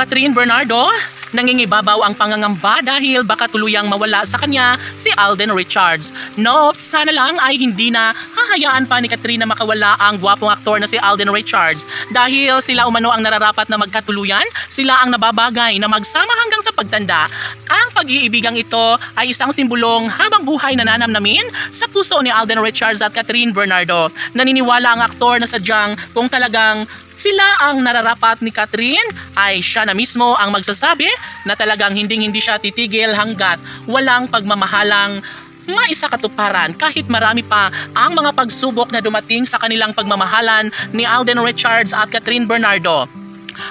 Catherine Bernardo, nangingibabaw ang pangangamba dahil baka tuluyang mawala sa kanya si Alden Richards. Nope, sana lang ay hindi na hahayaan pa ni Catherine na makawala ang gwapong aktor na si Alden Richards dahil sila umano ang nararapat na magkatuluyan, sila ang nababagay na magsama hanggang sa pagtanda. Ang pag-iibigang ito ay isang simbolong habang buhay na nanamnamin sa puso ni Alden Richards at Catherine Bernardo. Naniniwala ang aktor na sadyang kung talagang sila ang nararapat ni Catherine ay siya na mismo ang magsasabi na talagang hindi siya titigil hanggat walang pagmamahalang maisakatuparan kahit marami pa ang mga pagsubok na dumating sa kanilang pagmamahalan ni Alden Richards at Catherine Bernardo.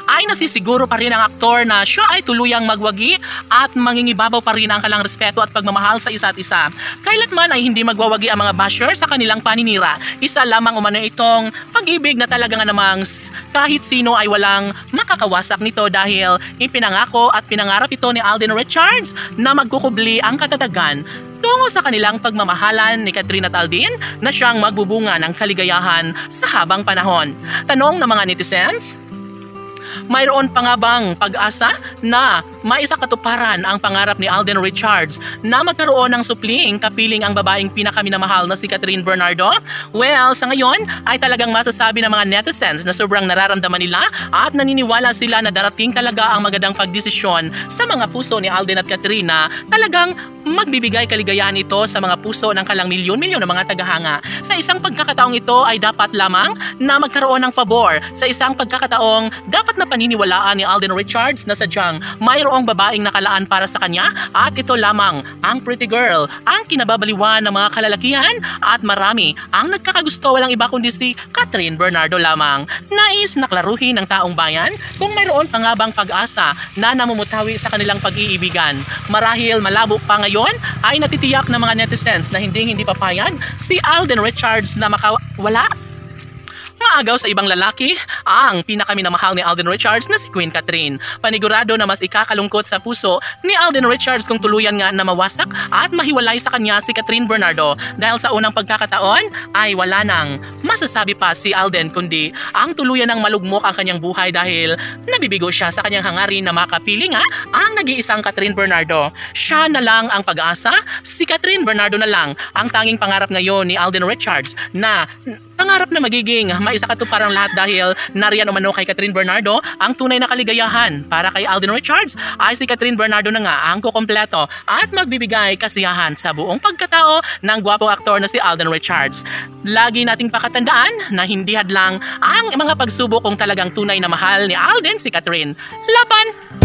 Ay nasisiguro pa rin ang aktor na siya ay tuluyang magwagi at mangingibabaw pa rin ang kalang respeto at pagmamahal sa isa't isa. Kailanman ay hindi magwawagi ang mga basher sa kanilang paninira. Isa lamang umano itong pag-ibig na talaga nga namang kahit sino ay walang makakawasak nito dahil ipinangako at pinangarap ito ni Alden Richards na magkukubli ang katatagan tungo sa kanilang pagmamahalan ni Catherine at Alden na siyang magbubunga ng kaligayahan sa habang panahon. Tanong ng mga netizens, mayroon pa nga bang pag-asa na maisakatuparan ang pangarap ni Alden Richards na magkaroon ng supling kapiling ang babaeng pinakaminamahal na si Catherine Bernardo? Well, sa ngayon ay talagang masasabi ng mga netizens na sobrang nararamdaman nila at naniniwala sila na darating talaga ang magandang pagdesisyon sa mga puso ni Alden at Catherine na talagang magbibigay kaligayahan ito sa mga puso ng kalang milyon-milyon ng mga tagahanga. Sa isang pagkakataong ito ay dapat lamang na magkaroon ng pabor. Sa isang pagkakataong dapat na paniniwalaan ni Alden Richards na sadyang mayroong babaeng nakalaan para sa kanya at ito lamang ang pretty girl, ang kinababaliwan ng mga kalalakihan at marami ang nagkakagusto, walang iba kundi si Catherine Bernardo lamang. Nais na klaruhin ng taong bayan kung mayroon pa nga bang pag-asa na namumutawi sa kanilang pag-iibigan. Marahil malabo pa ngayon ay natitiyak ng mga netizens na hindi papayag si Alden Richards na makawala maagaw sa ibang lalaki ang pinakaminamahal ni Alden Richards na si Queen Catherine. Panigurado na mas ikakalungkot sa puso ni Alden Richards kung tuluyan nga na mawasak at mahiwalay sa kanya si Catherine Bernardo dahil sa unang pagkakataon ay wala nang masasabi pa si Alden kundi ang tuluyan ng malugmok ang kanyang buhay dahil nabibigo siya sa kanyang hangarin na makapiling ang nag-iisang Catherine Bernardo. Siya na lang ang pag-asa, si Catherine Bernardo na lang ang tanging pangarap ngayon ni Alden Richards na pangarap na magiging maisakatuparan lahat dahil nariyan umano kay Catherine Bernardo ang tunay na kaligayahan. Para kay Alden Richards ay si Catherine Bernardo na nga ang kukompleto at magbibigay kasiyahan sa buong pagkatao ng gwapong aktor na si Alden Richards. Lagi nating pakatandaan na hindi hadlang ang mga pagsubok kung talagang tunay na mahal ni Alden si Catherine. Laban!